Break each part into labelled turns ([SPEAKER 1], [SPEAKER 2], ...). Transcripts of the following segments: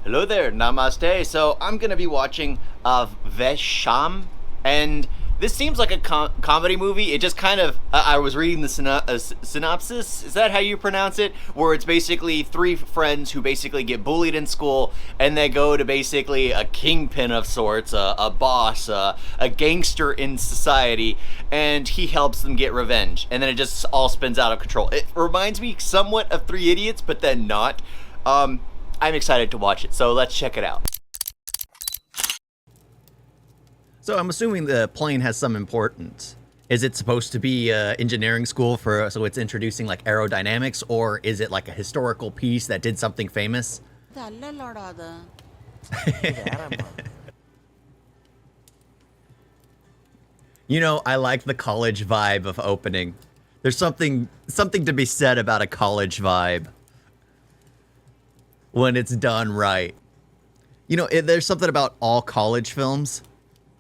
[SPEAKER 1] Hello there, namaste. So I'm gonna be watching Aavesham, and this seems like a comedy movie. It just kind of, I was reading the synopsis, is that how you pronounce it? Where it's basically three friends who basically get bullied in school, and they go to basically a kingpin of sorts, a boss, a gangster in society, and he helps them get revenge. And then it just all spins out of control. It reminds me somewhat of Three Idiots, but then not. I'm excited to watch it, so let's check it out. So I'm assuming the plane has some importance. Is it supposed to be engineering school so it's introducing like aerodynamics, or is it like a historical piece that did something famous? You know, I like the college vibe of opening. There's something to be said about a college vibe when it's done right. You know, there's something about all college films.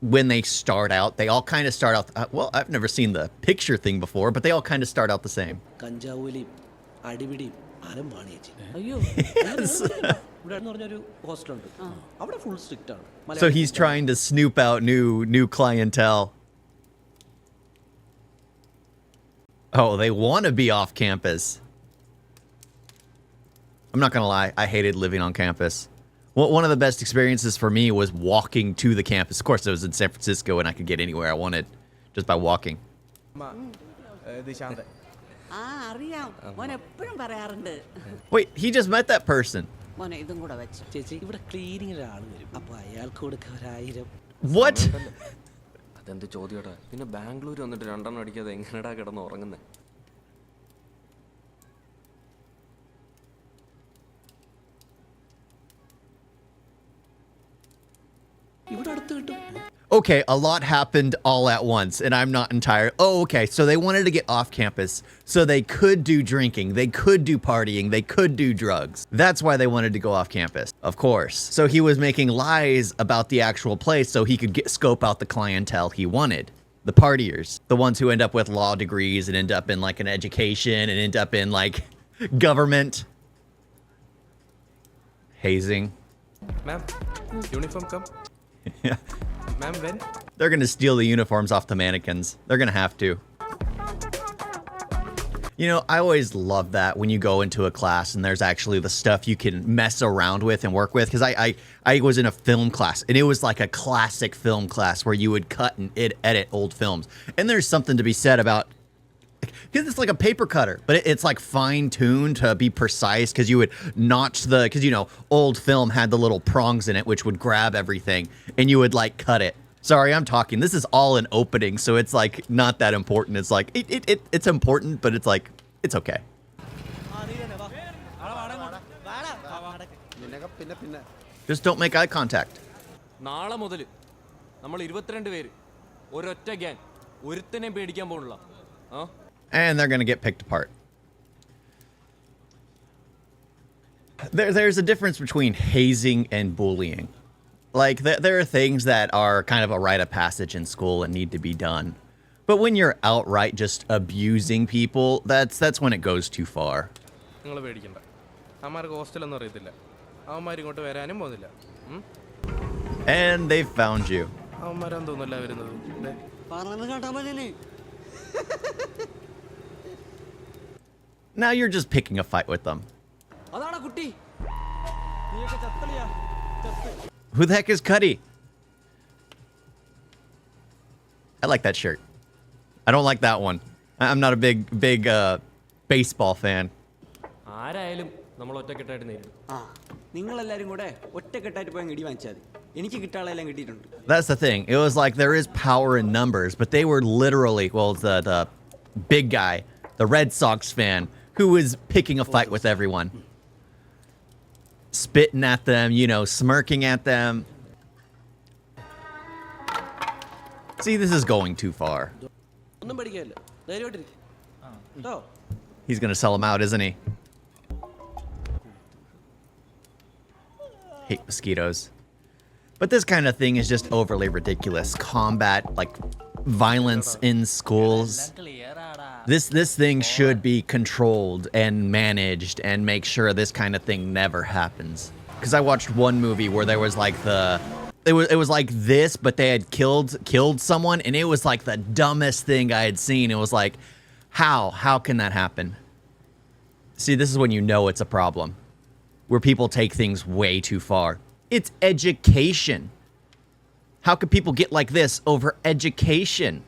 [SPEAKER 1] When they start out, they all kind of start out, well, I've never seen the picture thing before, but they all kind of start out the same. Yes. So he's trying to snoop out new clientele. Oh, they want to be off campus. I'm not gonna lie, I hated living on campus. Well, one of the best experiences for me was walking to the campus. Of course, it was in San Francisco, and I could get anywhere I wanted just by walking. Wait, he just met that person. What? Okay, a lot happened all at once, and I'm not entirely... Oh, okay, so they wanted to get off campus, so they could do drinking, they could do partying, they could do drugs. That's why they wanted to go off campus, of course. So he was making lies about the actual place so he could scope out the clientele he wanted. The partiers, the ones who end up with law degrees and end up in like an education and end up in like government. Hazing.
[SPEAKER 2] Ma'am, uniform come.
[SPEAKER 1] Yeah.
[SPEAKER 2] Ma'am, when?
[SPEAKER 1] They're gonna steal the uniforms off the mannequins. They're gonna have to. You know, I always love that when you go into a class and there's actually the stuff you can mess around with and work with. Because I was in a film class, and it was like a classic film class where you would cut and edit old films. And there's something to be said about, because it's like a paper cutter, but it's like fine-tuned to be precise, because you would notch because, you know, old film had the little prongs in it which would grab everything, and you would like cut it. Sorry, I'm talking. This is all an opening, so it's like not that important. It's like it's important, but it's like it's okay. Just don't make eye contact. And they're gonna get picked apart. There's a difference between hazing and bullying. Like, there are things that are kind of a rite of passage in school and need to be done. But when you're outright just abusing people, that's when it goes too far. And they've found you. Now you're just picking a fight with them. Who the heck is Cuddy? I like that shirt. I don't like that one. I'm not a big baseball fan. That's the thing. It was like there is power in numbers, but they were literally, well, the big guy, the Red Sox fan, who was picking a fight with everyone. Spitting at them, you know, smirking at them. See, this is going too far. He's gonna sell him out, isn't he? Hate mosquitoes. But this kind of thing is just overly ridiculous. Combat, like, violence in schools. This thing should be controlled and managed and make sure this kind of thing never happens. Because I watched one movie where there was like it was like this, but they had killed someone, and it was like the dumbest thing I had seen. It was like, how can that happen? See, this is when you know it's a problem, where people take things way too far. It's education. How could people get like this over education?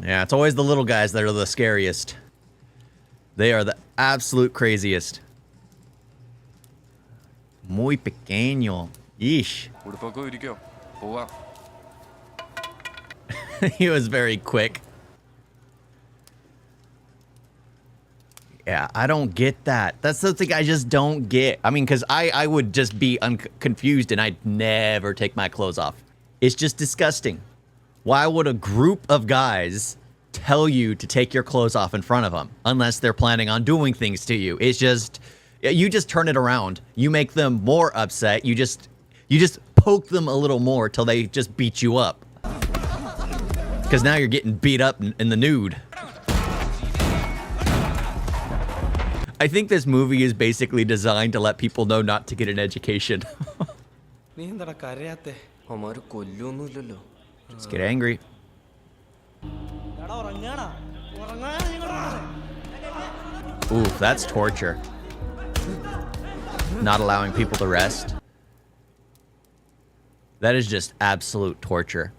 [SPEAKER 1] Yeah, it's always the little guys that are the scariest. They are the absolute craziest. Muy pequeño. Yeesh. He was very quick. Yeah, I don't get that. That's something I just don't get. I mean, because I would just be confused and I'd never take my clothes off. It's just disgusting. Why would a group of guys tell you to take your clothes off in front of them unless they're planning on doing things to you? It's just, you just turn it around. You make them more upset. You just poke them a little more till they just beat you up. Because now you're getting beat up in the nude. I think this movie is basically designed to let people know not to get an education. Just get angry. Ooh, that's torture. Not allowing people to rest. That is just absolute torture.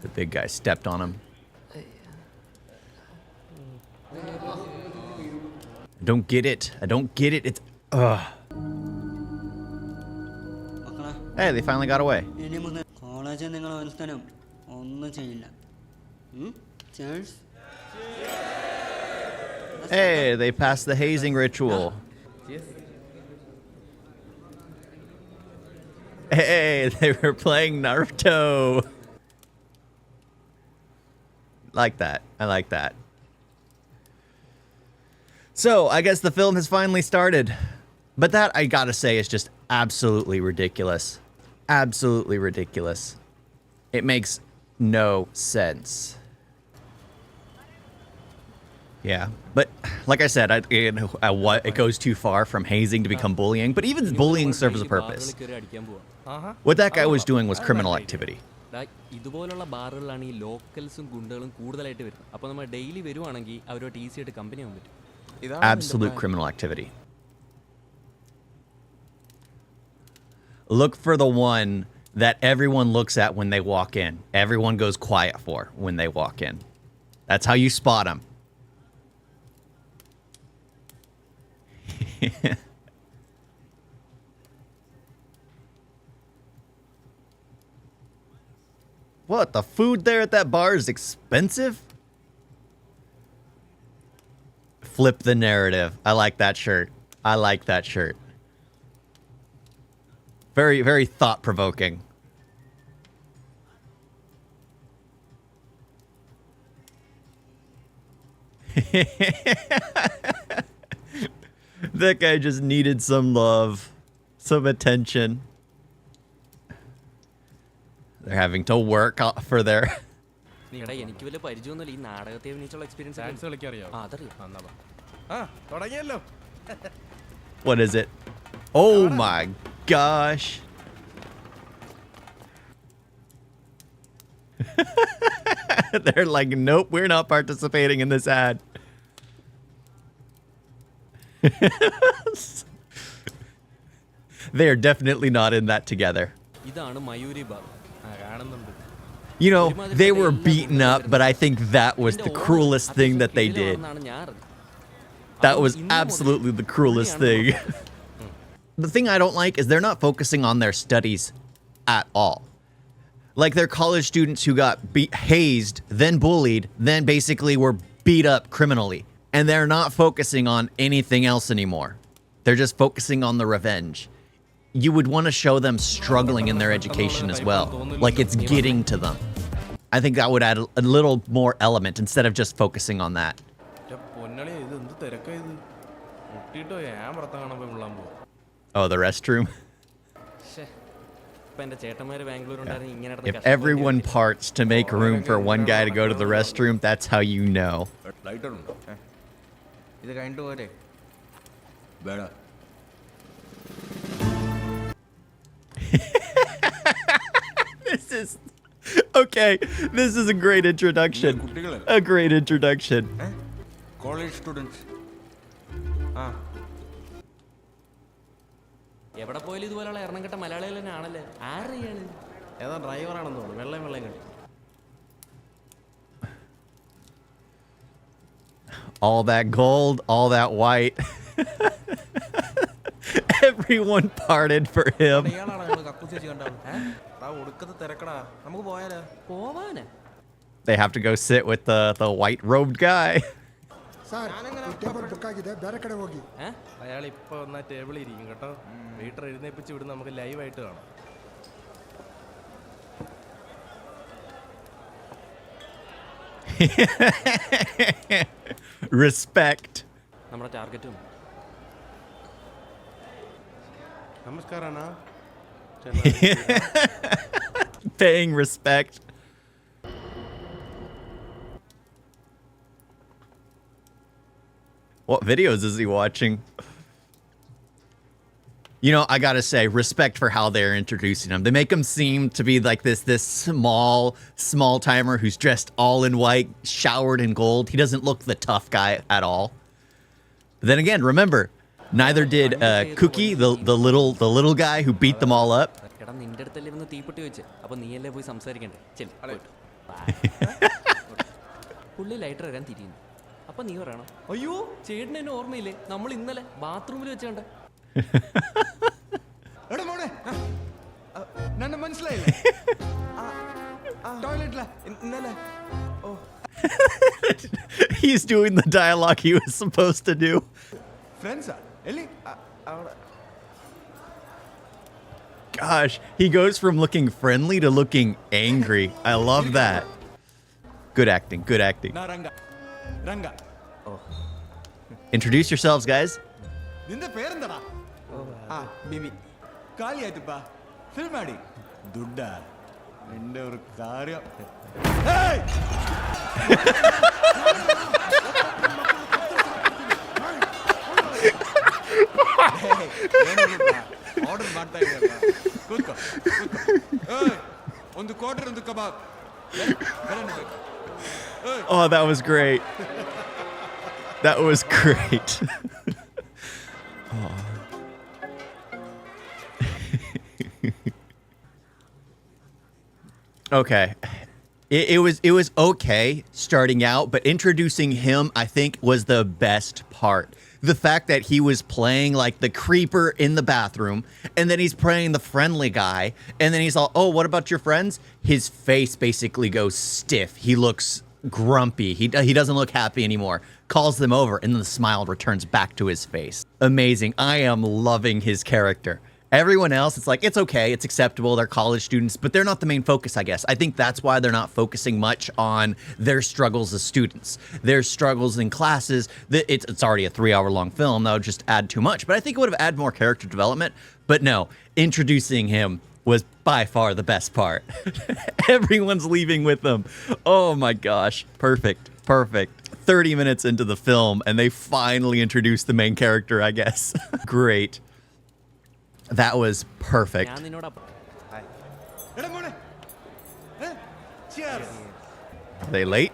[SPEAKER 1] The big guy stepped on him. I don't get it. I don't get it. It's ugh. Hey, they finally got away. Hey, they passed the hazing ritual. Hey, they were playing Naruto. Like that. I like that. So, I guess the film has finally started. But that, I gotta say, is just absolutely ridiculous. Absolutely ridiculous. It makes no sense. Yeah, but like I said, it goes too far from hazing to become bullying, but even bullying serves a purpose. What that guy was doing was criminal activity. Absolute criminal activity. Look for the one that everyone looks at when they walk in. Everyone goes quiet for when they walk in. That's how you spot them. What? The food there at that bar is expensive? Flip the narrative. I like that shirt. I like that shirt. Very, very thought-provoking. That guy just needed some love, some attention. They're having to work for their... What is it? Oh my gosh. They're like, nope, we're not participating in this ad. They are definitely not in that together. You know, they were beaten up, but I think that was the cruelest thing that they did. That was absolutely the cruelest thing. The thing I don't like is they're not focusing on their studies at all. Like, they're college students who got hazed, then bullied, then basically were beat up criminally. And they're not focusing on anything else anymore. They're just focusing on the revenge. You would want to show them struggling in their education as well. Like, it's getting to them. I think that would add a little more element instead of just focusing on that. Oh, the restroom? If everyone parts to make room for one guy to go to the restroom, that's how you know. This is okay. This is a great introduction. A great introduction.
[SPEAKER 3] College students.
[SPEAKER 2] എവിടെ പോയാലും ഇതുപോലുള്ള എണ്ണം കെട്ട മലയാളികൾ തന്നെ ആണല്ലേ? ആരെയാണ്? ഏതാ ഡ്രൈവറാണെന്ന് തോന്നുന്നു. വെള്ളം കെട്ടി.
[SPEAKER 1] All that gold, all that white. Everyone parted for him. They have to go sit with the white-robed guy.
[SPEAKER 2] അയാൾ ഇപ്പൊ വന്നാ ടേബിളിൽ ഇരിക്കും കേട്ടോ. വീട്ടിൽ എഴുന്നേപ്പിച്ച് വിടുന്ന നമുക്ക് ലൈവായിട്ട് കാണാം.
[SPEAKER 1] Respect.
[SPEAKER 2] നമ്മുടെ ടാർഗറ്റും.
[SPEAKER 3] നമസ്കാരാണ്.
[SPEAKER 1] Paying respect. What videos is he watching? You know, I gotta say, respect for how they're introducing him. They make him seem to be like this small timer who's dressed all in white, showered in gold. He doesn't look the tough guy at all. But then again, remember, neither did Cookie, the little guy who beat them all up.
[SPEAKER 2] അപ്പൊ നീ പറയണം, അയ്യോ ചേട്ടന് എന്നെ ഓർമ്മയില്ലേ, നമ്മൾ ഇന്നലെ ബാത്റൂമിൽ വെച്ചോണ്ട.
[SPEAKER 3] മനസ്സിലായില്ലേ? ടോയ്ലറ്റില ഇന്നലെ.
[SPEAKER 1] He's doing the dialogue he was supposed to do.
[SPEAKER 3] Friends,
[SPEAKER 1] Gosh, he goes from looking friendly to looking angry. I love that. Good acting, good acting.
[SPEAKER 3] Ranga.
[SPEAKER 1] Introduce yourselves, guys.
[SPEAKER 3] നിന്റെ പേരെന്താടാ? ബിബി. കാലിയായിട്ടിപ്പാ ഫിൽം ആടി ദുഡ്ഡാ നിന്റെ ഒരു കാര്യം. Order ಮಾಡ್ತಾ ಇದ್ದೀಯಲ್ಲ, ಕೂತ್ಕೋ ಒಂದು quarter ಒಂದು ಕಬಾಬ್.
[SPEAKER 1] Oh, that was great. That was great. Oh. Okay. It was okay starting out, but introducing him, I think, was the best part. The fact that he was playing like the creeper in the bathroom, and then he's playing the friendly guy, and then he's all, oh, what about your friends? His face basically goes stiff. He looks grumpy. He doesn't look happy anymore. Calls them over, and then the smile returns back to his face. Amazing. I am loving his character. Everyone else, it's like, it's okay, it's acceptable, they're college students, but they're not the main focus, I guess. I think that's why they're not focusing much on their struggles as students. Their struggles in classes, it's already a 3-hour-long film, that would just add too much. But I think it would have added more character development. But no, introducing him was by far the best part. Everyone's leaving with them. Oh my gosh, perfect. 30 minutes into the film, and they finally introduced the main character, I guess. Great. That was perfect. Are they late?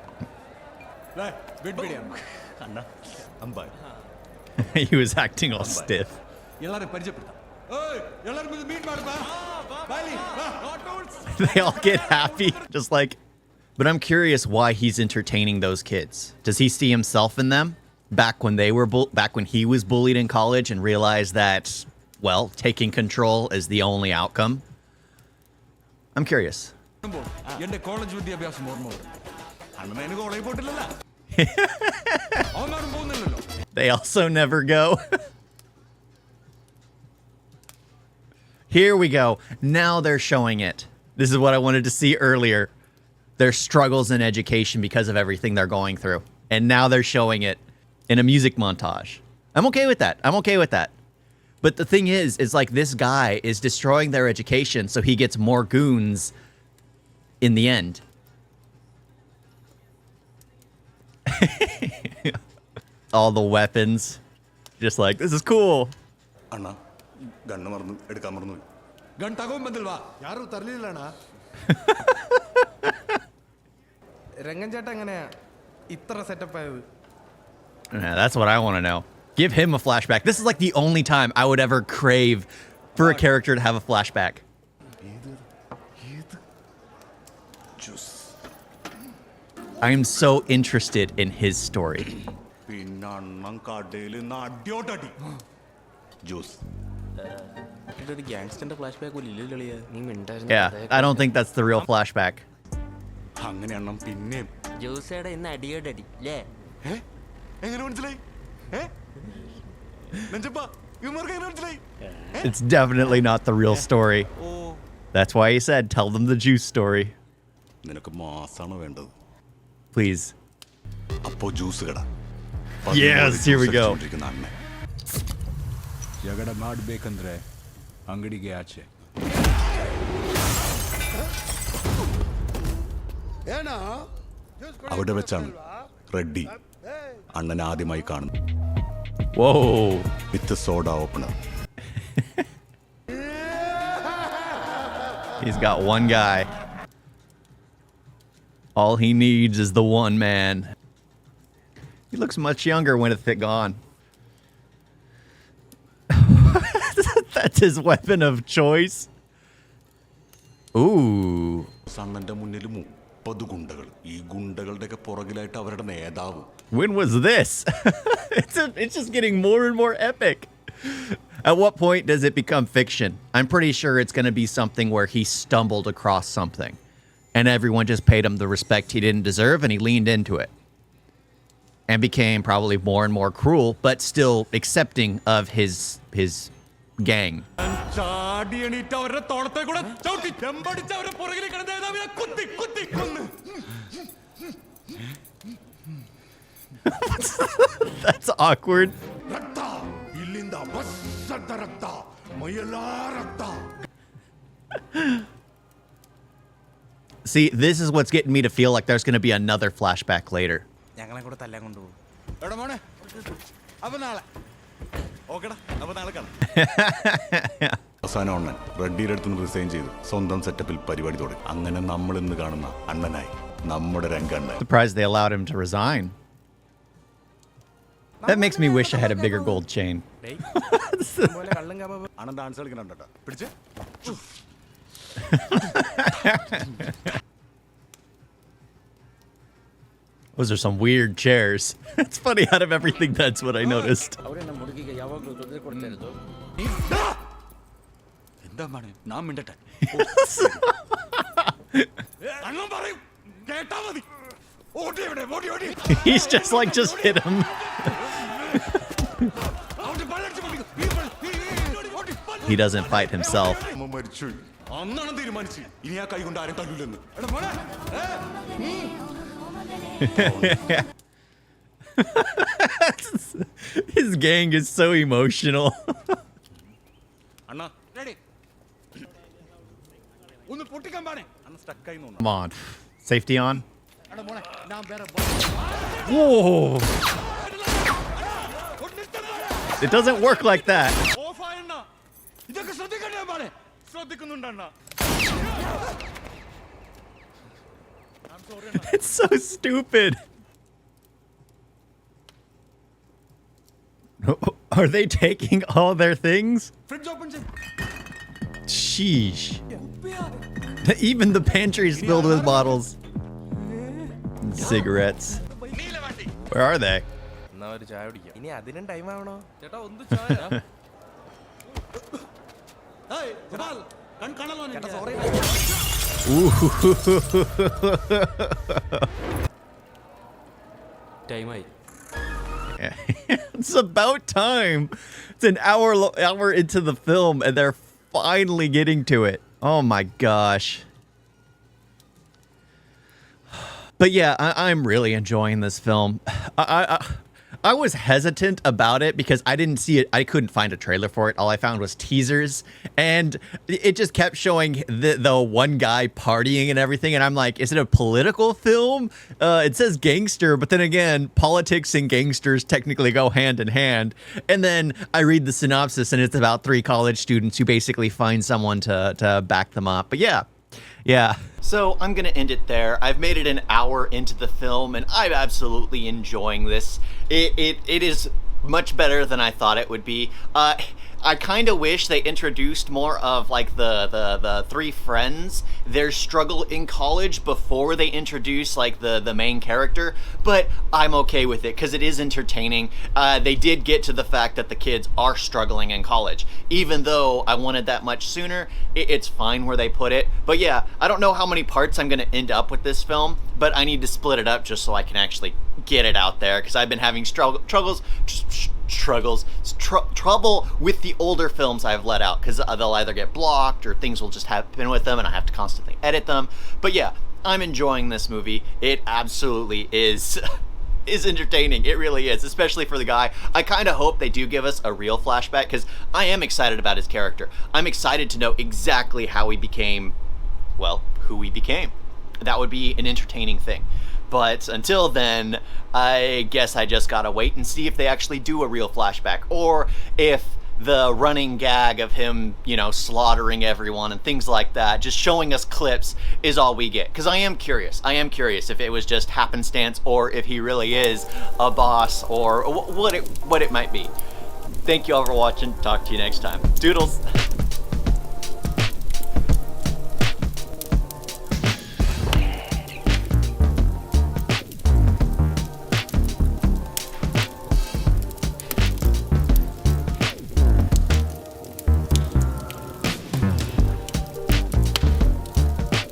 [SPEAKER 1] He was acting all stiff. They all get happy, just like. But I'm curious why he's entertaining those kids. Does he see himself in them back when he was bullied in college and realized that, well, taking control is the only outcome? I'm curious. They also never go. Here we go. Now they're showing it. This is what I wanted to see earlier. Their struggles in education because of everything they're going through. And now they're showing it in a music montage. I'm okay with that. But the thing is like this guy is destroying their education so he gets more goons in the end. All the weapons. Just like, this is cool.
[SPEAKER 3] Anna, gun marnu edukkan marnu. Gun tagon bandil va. Yaru tarlillana.
[SPEAKER 2] Rangan ചേട്ടൻ എങ്ങനെയാ ഇത്ര setup ആയത്?
[SPEAKER 1] Yeah, that's what I want to know. Give him a flashback. This is like the only time I would ever crave for a character to have a flashback.
[SPEAKER 3] Juice.
[SPEAKER 1] I am so interested in his story.
[SPEAKER 3] Pinnan kadil na adyotadi. Juice.
[SPEAKER 2] ഇതൊരു ഗ്യാങ്സ്റ്ററിന്റെ flash back പോലും ഇല്ലല്ലോ അളിയാ. നീ മിണ്ടായിരുന്നു.
[SPEAKER 1] Yeah, I don't think that's the real flashback.
[SPEAKER 3] അങ്ങനെയാണ് പിന്നെയും
[SPEAKER 4] ജ്യൂസേടെ ഇന്ന് അടിയോടടി അല്ലേ?
[SPEAKER 3] എങ്ങനെ മനസ്സിലായി? നെഞ്ചപ്പാ ഇവർക്ക് എങ്ങനെ മനസ്സിലായി?
[SPEAKER 1] It's definitely not the real story. That's why he said, tell them the juice story.
[SPEAKER 3] നിനക്ക് മാസാണ് വേണ്ടത്.
[SPEAKER 1] Please.
[SPEAKER 3] അപ്പോ ജ്യൂസ് കട.
[SPEAKER 1] Yes, here we go.
[SPEAKER 5] ಜಗಡ ಮಾಡಬೇಕಂದ್ರೆ ಅಂಗಡಿಗೆ ಆಚೆ.
[SPEAKER 3] അവിടെ വെച്ചാണ് റെഡ്ഡി അണ്ണനെ ആദ്യമായി കാണുന്നത്.
[SPEAKER 1] Whoa.
[SPEAKER 3] With soda opener.
[SPEAKER 1] He's got one guy. All he needs is the one man. He looks much younger when it's gone. That's his weapon of choice. Ooh.
[SPEAKER 3] സണ്ണന്റെ മുന്നിൽ 30 ഗുണ്ടകൾ. ഈ ഗുണ്ടകളുടെയൊക്കെ പുറകിലായിട്ട് അവരുടെ നേതാവ്.
[SPEAKER 1] When was this? It's just getting more and more epic. At what point does it become fiction? I'm pretty sure it's going to be something where he stumbled across something and everyone just paid him the respect he didn't deserve and he leaned into it and became probably more and more cruel, but still accepting of his gang.
[SPEAKER 3] ചാടി എണീറ്റ് അവരുടെ തോളത്തെ കൂടെ ചവിട്ടി ചെമ്പടിച്ച് അവരുടെ പുറകിൽ കിടന്ന നേതാവിനെ കുത്തി കുത്തി കൊന്ന്.
[SPEAKER 1] That's awkward.
[SPEAKER 3] ರಕ್ತ ಇಲ್ಲಿಂದ ಬಸ್ಸದ ರಕ್ತ ಮೈಯೆಲ್ಲ ರಕ್ತ.
[SPEAKER 1] See, this is what's getting me to feel like there's going to be another flashback later.
[SPEAKER 2] ഞങ്ങളെ കൂടെ തല്ലാൻ കൊണ്ടുപോകും.
[SPEAKER 3] എടാ മോനെ അപ്പൊ നാളെ ഓക്കെടാ അപ്പൊ നാളെ കാണാം. അവസാനം അണ്ണൻ റെഡ്ഡിയുടെ അടുത്ത് നിന്ന് റിസൈൻ ചെയ്തു സ്വന്തം സെറ്റപ്പിൽ പരിപാടി തുടങ്ങി. അങ്ങനെ നമ്മൾ ഇന്ന് കാണുന്ന അണ്ണനായി നമ്മുടെ രംഗണ്ണൻ.
[SPEAKER 1] Surprised they allowed him to resign. That makes me wish I had a bigger gold chain.
[SPEAKER 2] പോലെ കള്ളും കബാബ്.
[SPEAKER 3] അണ്ണൻ ഡാൻസ് കളിക്കണോ പിടിച്ച്.
[SPEAKER 1] Those are some weird chairs. It's funny, out of everything, that's what I noticed.
[SPEAKER 3] എന്താ മോനെ നാം മിണ്ടട്ടെ. അണ്ണൻ പറയും കേട്ടാ മതി. ഓടി എവിടെ ഓടി ഓടി.
[SPEAKER 1] He's just like, just hit him. He doesn't fight himself.
[SPEAKER 3] അമ്മ മരിച്ചു. അന്നാണ് തീരുമാനിച്ചു ഇനി ആ കൈ കൊണ്ട് ആരും തല്ലൂലെന്ന്. എടാ മോനെ
[SPEAKER 1] His gang is so emotional.
[SPEAKER 3] Anna ready. ഒന്ന് പൊട്ടിക്കാൻ പാടേ. അണ്ണ സ്റ്റക്ക് ആയി നോന്നു.
[SPEAKER 1] Come on. Safety on. Whoa. It doesn't work like that.
[SPEAKER 3] Off ആയണ്ണ. ഇതൊക്കെ ശ്രദ്ധിക്കണ്ടേ പാടേ. ശ്രദ്ധിക്കുന്നുണ്ട് അണ്ണ.
[SPEAKER 1] It's so stupid. Are they taking all their things?
[SPEAKER 3] Fridge open ചെയ്യ്.
[SPEAKER 1] Sheesh. Even the pantry is filled with bottles. And cigarettes. Where are they?
[SPEAKER 2] എന്നാ ഒരു ചായ കുടിക്കാം. ഇനി അതിനും ടൈം ആവണോ? ചേട്ടാ ഒന്ന് ചായ.
[SPEAKER 3] ഏയ് ഗോപാൽ കൺ കാണല്ലോ
[SPEAKER 2] ചേട്ടാ സോറി.
[SPEAKER 4] ടൈമായി.
[SPEAKER 1] It's about time. It's an hour into the film and they're finally getting to it. Oh my gosh. But yeah, I'm really enjoying this film. I was hesitant about it because I didn't see it. I couldn't find a trailer for it. All I found was teasers, and it just kept showing the one guy partying and everything. And I'm like, is it a political film? It says gangster, but then again, politics and gangsters technically go hand in hand. And then I read the synopsis, and it's about 3 college students who basically find someone to back them up. But yeah. So I'm going to end it there. I've made it an hour into the film, and I'm absolutely enjoying this. It is much better than I thought it would be. I kind of wish they introduced more of like the 3 friends, their struggle in college before they introduce like the main character, but I'm okay with it because it is entertaining. They did get to the fact that the kids are struggling in college. Even though I wanted that much sooner, it's fine where they put it. But yeah, I don't know how many parts I'm going to end up with this film, but I need to split it up just so I can actually get it out there because I've been having trouble with the older films I've let out because they'll either get blocked or things will just happen with them and I have to constantly edit them. But yeah, I'm enjoying this movie. It absolutely is entertaining. It really is, especially for the guy. I kind of hope they do give us a real flashback because I am excited about his character. I'm excited to know exactly how he became, well, who he became. That would be an entertaining thing. But until then, I guess I just gotta wait and see if they actually do a real flashback, or if the running gag of him, you know, slaughtering everyone and things like that, just showing us clips, is all we get. Because I am curious if it was just happenstance or if he really is a boss or what it might be. Thank you all for watching. Talk to you next time. Doodles!